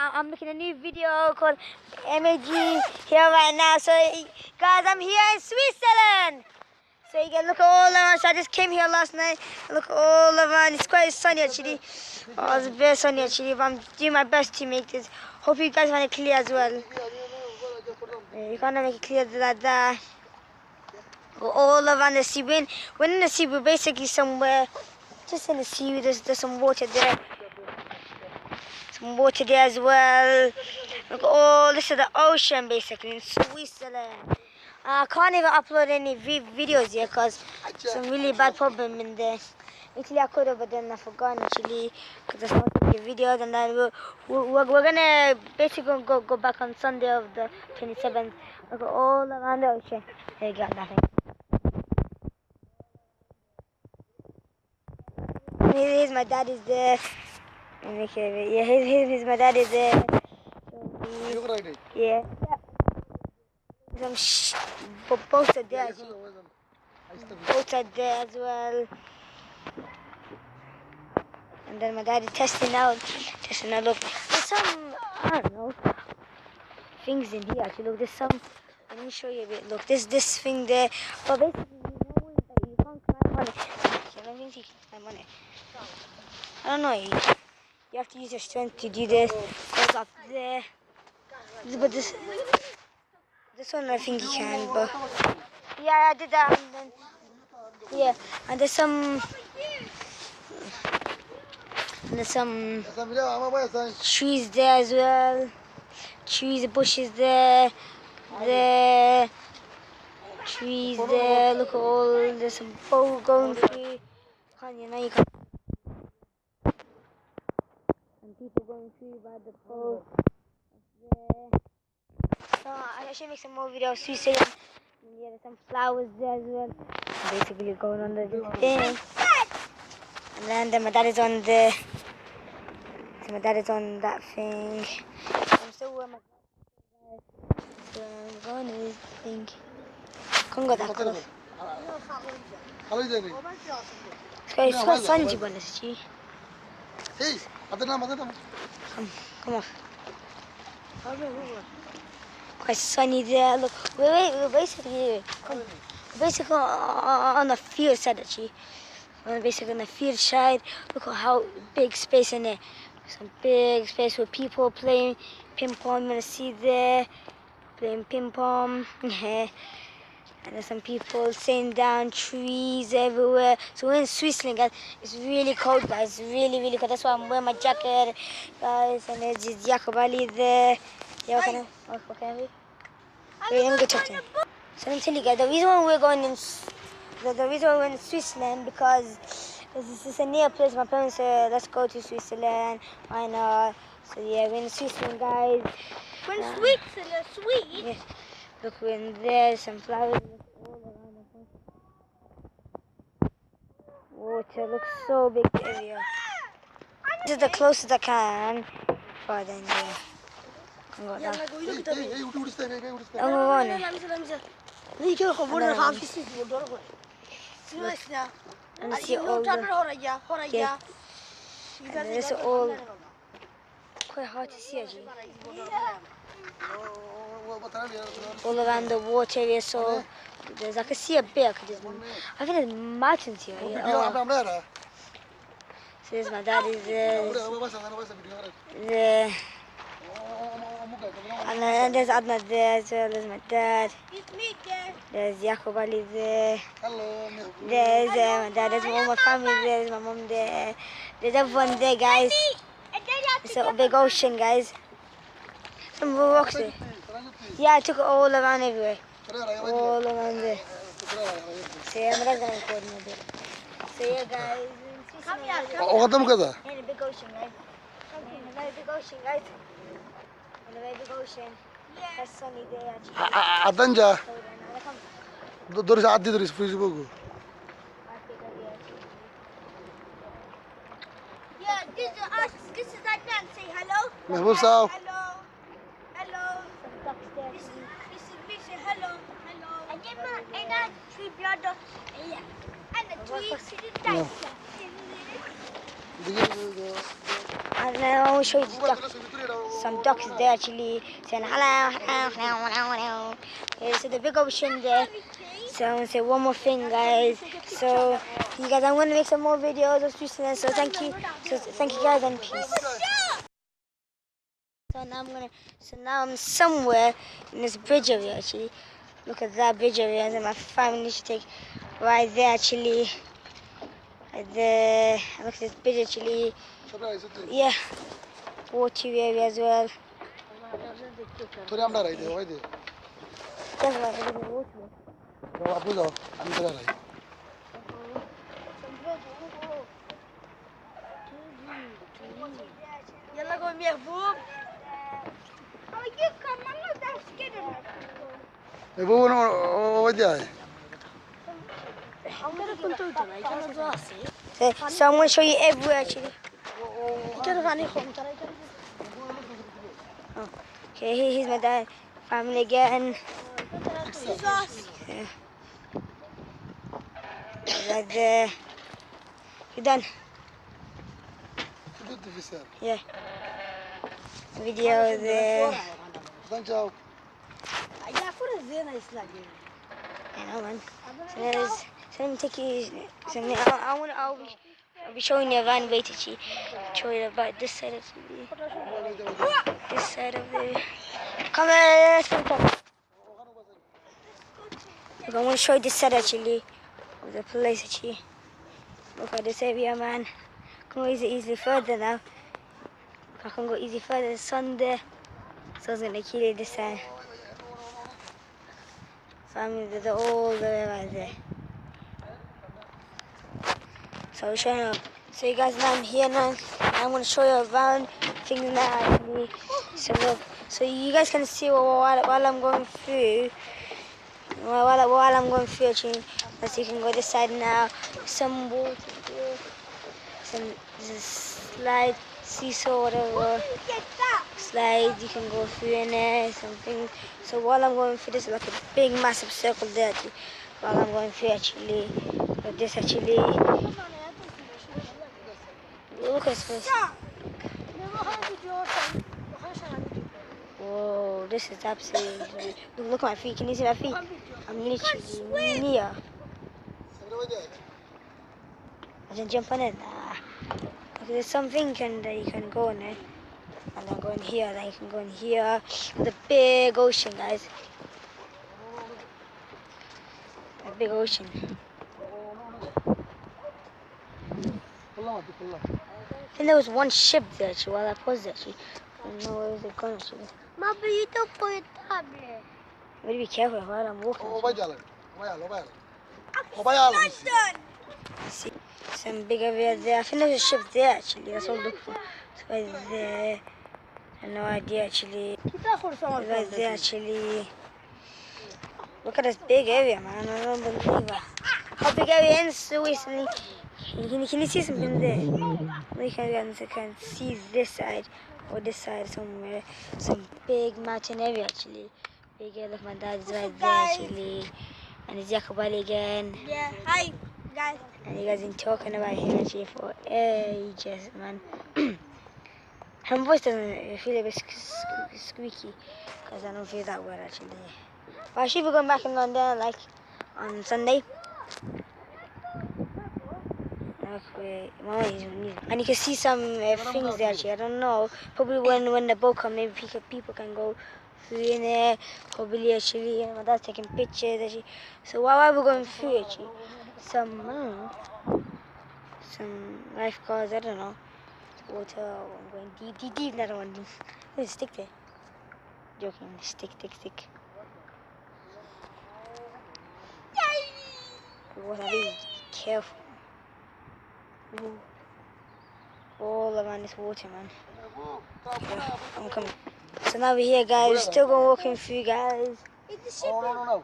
I'm making a new video called M.A.G here right now. So guys, I'm here in Switzerland. So you can look all around. So I just came here last night. Look all around. It's quite sunny actually. Oh, it's very sunny actually. But I'm doing my best to make this. Hope you guys find it clear as well. You can't make it clear like that. Go all around the sea. When in the sea, we're basically somewhere just in the sea. There's some water there. Some water there as well. Look, all this is the ocean basically in Switzerland. I can't even upload any videos here because some really bad problem in there. Actually, I could have, but then I forgot actually because I started making videos, and then we're gonna basically go back on Sunday of the 27th. We'll go all around the ocean. There you go, nothing. Here's my dad is there. Yeah, here's my dad is there. Yeah. Boats are there. Boats are there as well. And then my dad is testing out. Look, there's some, I don't know, things in here actually. Look, there's some, let me show you a bit. Look, there's this thing there. But basically, you can't climb on it. So I think you can climb on it. I don't know. You have to use your strength to do this. Goes up there. But this one I think you can. But yeah, I did that. And then, yeah, and there's some trees there as well. Trees, bushes there. Trees there. Look at all. There's some boat going through. You can. And people going through by the boat. There. So I should make some more videos. Switzerland. Yeah, there's some flowers there as well. Basically going on the thing. And then my dad is on the. So my dad is on that thing. I'm still where my dad is. So I'm going to this thing. Can't go that close. It's quite sunny to be honest, G. Hey, Come on. Quite sunny there. Look, we're basically on the field side actually. We're basically on the field side. Look at how big space in there. Some big space with people playing ping pong. You're gonna see there playing ping pong. And there's some people sitting down, trees everywhere. So we're in Switzerland, guys. It's really cold, guys. It's really, really cold. That's why I'm wearing my jacket, guys. And there's this Jacob Ali there. Yeah, what can I be? Wait, let me go talk to him. So let me tell you guys, the reason why we're going in, the reason why we're in Switzerland because this is a near place. My parents said, let's go to Switzerland. Why not? So yeah, we're in Switzerland, guys. We're in Switzerland, sweet. Yeah. Look, we're in there, some flowers all around the place. Water looks so big area. This is the closest I can. But then, yeah. I'm going down. I'm going and see all the, yeah. And this is all quite hard to see actually. All around the water area, so I can see a bit. I think there's mountains here. Yeah. Oh. So there's my dad is there. And then there's Adna there as well. There's my dad. There's Jacob Ali there. There's my dad. There's all my family there. There's my mom there. There's everyone there, guys. It's a big ocean, guys. Some rocks there. Yeah, I took it all around everywhere. All around there. So yeah, my dad's gonna record me a bit. So yeah, guys. Come here. In a big ocean, guys. In a very big ocean, guys. In a very big ocean. Yeah. It's sunny day actually. Adanja. Doris Adi Doris Facebook. Yeah, this is Adnan. Say hello. Mehboob Saab. Hello. Hello. This is me. Say hello. Hello. And I tree blood. And the tree is And then I will show you the duck. some ducks there actually saying hello, hello, hello, hello, hello. Okay, so the big ocean there. So I'm gonna say one more thing, guys. So you guys, I'm gonna make some more videos of Switzerland. So thank you. So thank you guys and peace. So now I'm somewhere in this bridge area actually. Look at that bridge area, and my family should take right there actually. Right there. Look at this bridge actually. Yeah. Water area as well. يلا قوم يا بوب. أجيك ماما ده كده. So I'm going to show you everywhere actually. Okay, here's my dad, family again. Yeah. Right there. You done? Yeah. Video there. I know, man. So let me take you. So I'll be showing you a van way to show you about this side of the. This side of the. Come on, let's come talk. Look, I'm gonna show you this side actually of the place actually. Look at this area, man. I can go easily further now. I can go easy further. The sun there. So it's gonna kill you this time. Family, they're all the way right there. So I'm showing you. So you guys, now I'm here now. I'm gonna show you around things now actually. So look, so you guys can see while I'm going through. While I'm going through actually, as you can go this side now. Some water here. Some slide, seesaw, whatever. Slide, you can go through in there, something. So while I'm going through this, like a big massive circle there actually. While I'm going through actually, like this actually. Look at this place. Whoa, this is absolutely. Look at my feet. Can you see my feet? I'm literally near. I can jump on it. Okay, there's something that you can go in it. And then go in here. Then you can go in here. The big ocean, guys. A big ocean. I think there was one ship there actually while I paused actually. I don't know where it gone actually. Mama, you don't put it tablet. You better be careful while I'm walking. See some big area there. I think there's a ship there actually. That's what I'm looking for. It's right there. I have no idea actually. It's right there actually. Look at this big area, man. I don't believe it. How big area is so recently? Can you see something there? We can see this side or this side somewhere. Some big mountain area actually. Big area. Look, my dad is right there actually. And it's Jakobali again. Yeah, hi guys. And you guys been talking about him actually for ages, man. Her voice doesn't feel a bit squeaky because I don't feel that well actually. But I should be going back in London like on Sunday. And you can see some things there actually. I don't know. Probably when the boat comes, maybe people can go through in there. Probably actually. And my dad's taking pictures actually. So while we're going through actually, some I don't know, some lifeguards. I don't know. Water. I'm going deep. That one. There's a stick there. Joking. Stick. Water. Be careful. Ooh. All around this water, man. Yeah, I'm coming. So now we're here, guys. We're still going walking through, guys. No.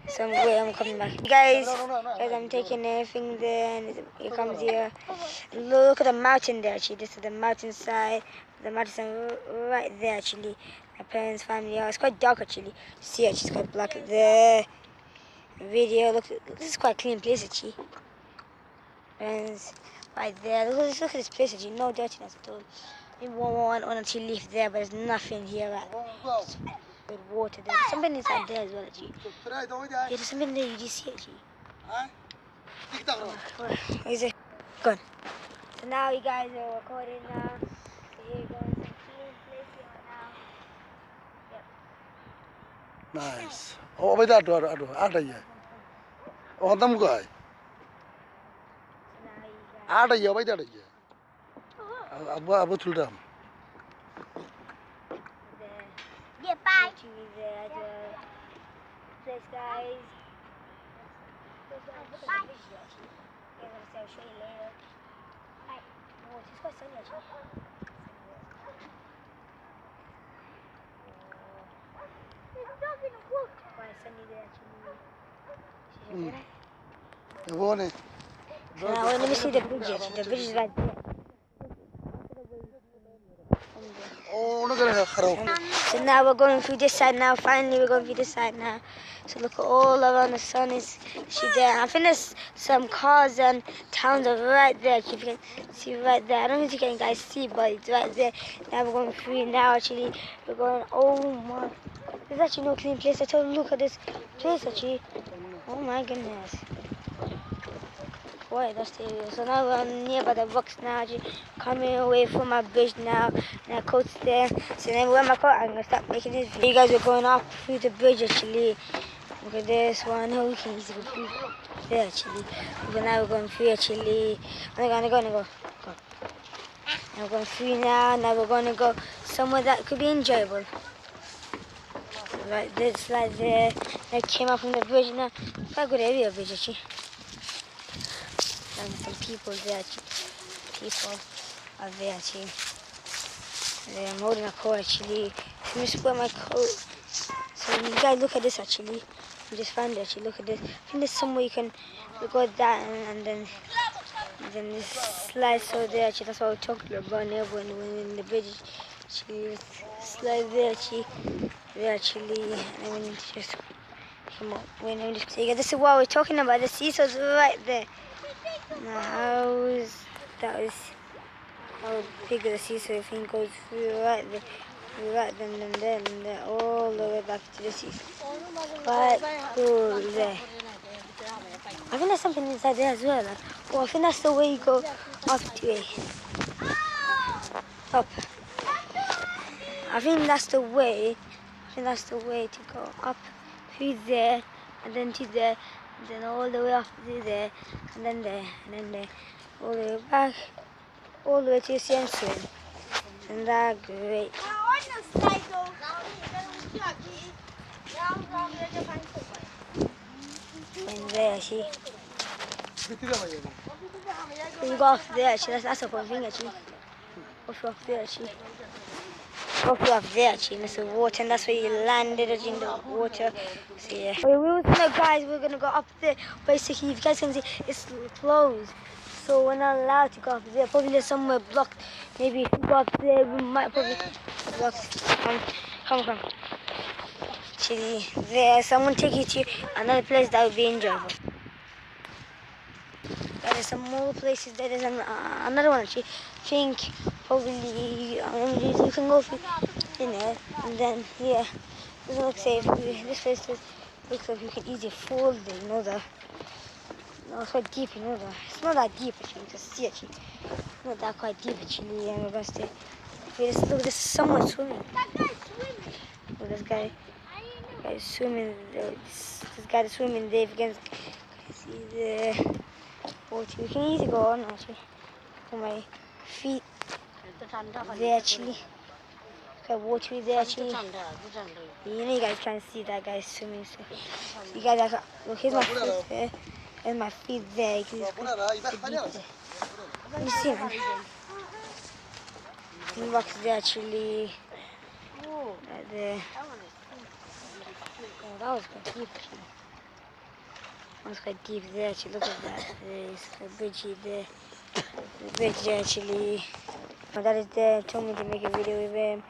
So I'm coming back. Guys, I'm taking everything there, and it comes here. Look at the mountain there, actually. This is the mountain side. The mountain right there, actually. My parents' family house. It's quite dark, actually. See, actually, it's quite black there. Video, look, this is quite a clean place, actually. Friends, right there. Look at this place, actually. No dirtiness at all. We want to leave there, but there's nothing here at with water there. There's something inside there as well, actually. Yeah, there's something there, you just see it, actually. Where is it? Good. So now you guys are recording now. So here you go, some clean place here now. Yep. Nice. Oh, wait, that door, yeah. Oh, them guy. So now you guys. Yeah, wait, yeah. Abu Tuldam. Yeah, bye. There, the place, guys. Bye. Yeah, I'll show you later. Bye. Oh, it's quite sunny actually. There's a dog in the water. Quite sunny there actually. Mm. You want it? Now let me see the bridge actually. The bridge is right there. Oh, look at her. So now we're going through this side now. Finally, we're going through this side now. So look all around the sun is there. I think there's some cars and towns are right there. If you can see right there. I don't know if you can guys see, but it's right there. Now we're going through now. Actually, we're going. Oh my! There's actually no clean place at all. Look at this place actually. Oh my goodness. Why that's the area. So now we're near by the rocks now, actually coming away from my bridge now, and our coat's there. So then wear my coat, I'm gonna start making this video. You guys are going up through the bridge actually. Look at this one. No, we can easily go through there actually. But now we're going through actually. I'm gonna go. Now we're going through now. Now we're gonna go somewhere that could be enjoyable. Like this, like there. I came up from the bridge now. Quite a good area bridge actually. And some people there actually. People are there actually. I'm holding a coat actually. Let me just wear my coat. So you guys look at this actually. I just found it actually. Look at this. I think there's somewhere you can look at that and then this slide so there actually. That's what we're talking about now when in the bridge actually slide there actually. There actually and then just come up when I'm just saying this is what we're talking about. The seesaw's right there. Now how big the seesaw thing goes through right there, and then all the way back to the seesaw. Quite cool there. I think there's something inside there as well. Oh, I think that's the way you go up to it. Up. I think that's the way. To go up through there, and then to there, and then all the way up to there, and then there, all the way back, all the way to the end swing. And that's great. And there, see? You go off there, actually. That's a cool thing, actually. Go off there, actually. Off there, actually. There's the water, and that's where you landed in the water. So, yeah. Guys, we're gonna go up there. Basically, if you guys can see, it's closed. So we're not allowed to go up there. Probably there's somewhere blocked. Maybe if we go up there, we might probably block. Come. Actually, there, someone take you to another place that would be enjoyable. There's some more places there. There's another one actually. I think probably you can go through in there, and then yeah, doesn't look safe. This place looks like you can easily fall there. You know that. No, it's quite deep. You know that. It's not that deep actually. You can see actually. It's not that quite deep actually. And we're gonna stay. Wait, look, there's someone swimming. That guy's swimming. Look, this guy is swimming. This guy is swimming there. If you can see the water, you can easily go on actually. For my feet there actually. Quite watery there actually. You know you guys can't see that guy swimming. So you guys are, look, here's my feet there. Here's my feet there. You can see Let me see man. The rocks there actually. Right there. Oh, that was quite deep actually. That was quite deep there actually. Look at that. There's a bridge there. The bridge there actually. My dad is there. Told me to make a video with him.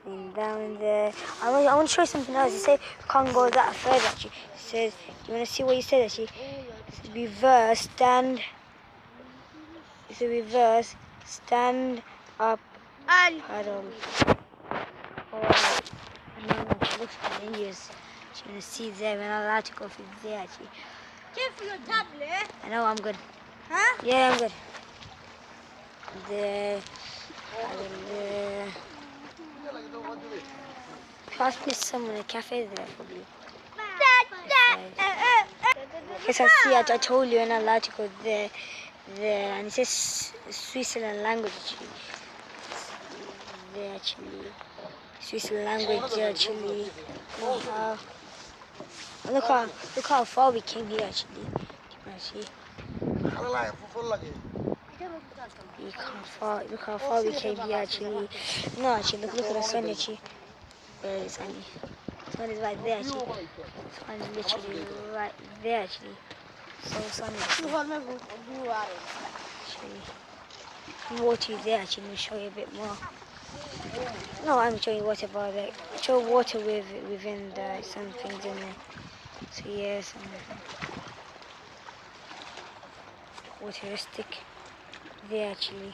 And down there. I want to show you something else. He said you can't go that further actually. He says, do you want to see what he said actually? It's reverse, stand. It's a reverse, stand up And or I don't know, she looks dangerous. She's gonna see there when I'm allowed to go through there. give for your tablet. I know I'm good. Huh? Yeah, I'm good. There, there. Pass me some in a cafe there, probably. Yes, I see. I told you, and I'm allowed to go there, and it says Switzerland language. There actually, Switzerland language actually. Look how far we came here actually. You can see. Look how far we came here actually. No, actually, look at the sun actually. Where is sunny? The sun is right there actually. The sun is literally right there actually. So sunny actually. Water is there actually. Let me show you a bit more. No, I'm showing water about it. Show water within the some things in there. So yeah, some wateristic there actually.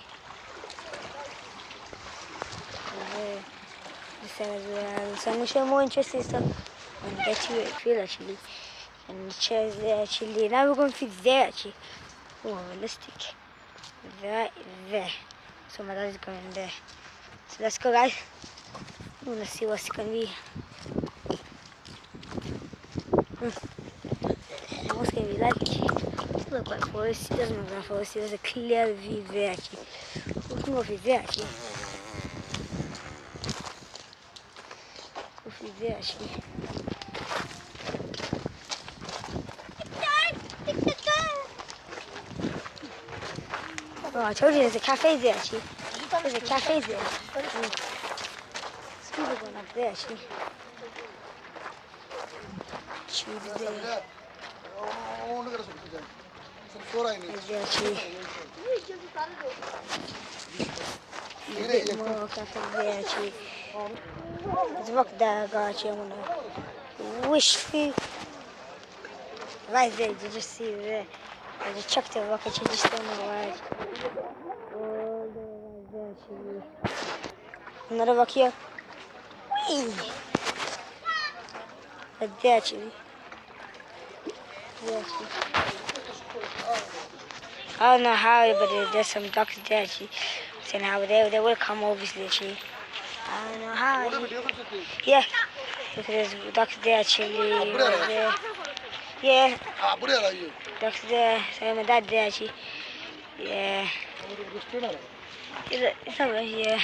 There, this side as well. So I'm gonna show more interesting stuff when I get to it field actually. And the chairs there actually. Now we're going to feed there actually. Oh, realistic. Right there. So my dad is going there. So let's go, guys. Let's see what's gonna be. What's gonna be like? Look like forest. It doesn't look like forest. There's a clear view there actually. Look more of there actually. Look there actually. Oh, I told you there's a cafe there actually. There's a cafe there. There's people going up there actually. Tubes there. There's there actually. A bit more cafe there actually. There's a rock there actually. I'm gonna wish for right there. You just see there. I just chucked the rock actually. Just don't know why. Oh, there actually. Another rock here. Whee! Right there actually. There actually. I don't know how, but there's some ducks there actually. Saying how they will come obviously actually. I don't know how. Actually. Yeah. Look at there's ducks there actually. Right there. Yeah. Ducks there. So my dad there actually. Yeah. It's over here.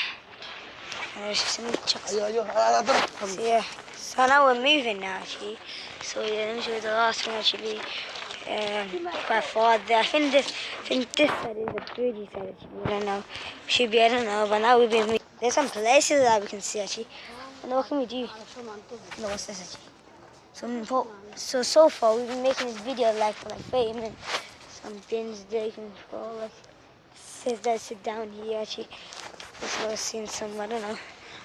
There's some chucks. So yeah. So now we're moving now actually. So yeah, let me show you the last one actually. Quite far there. I think this side is the birdie side actually. I don't know. Should be, I don't know, but now we've been moving. There's some places that we can see actually. And what can we do? No, what's this actually? So far we've been making this video like for like 30 minutes. Some bins there you can go like says that sit down here actually. So I've seen some, I don't know.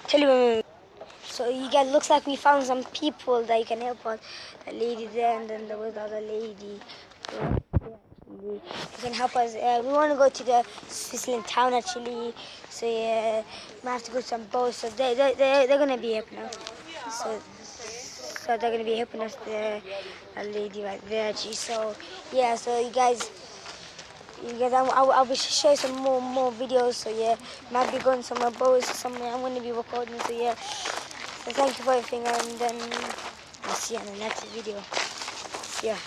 Tell you when we so you guys looks like we found some people that you can help us. The lady there and then there was the other lady. You can help us. We want to go to the Switzerland town actually. So yeah, we have to go to some boats. So they're gonna be helping us. So they're gonna be helping us there. A lady right there actually. So yeah, so you guys, I'll be share some more videos. So yeah, might be going somewhere boats somewhere. I'm gonna be recording. So yeah, so thank you for everything, and then I'll see you in the next video. Yeah.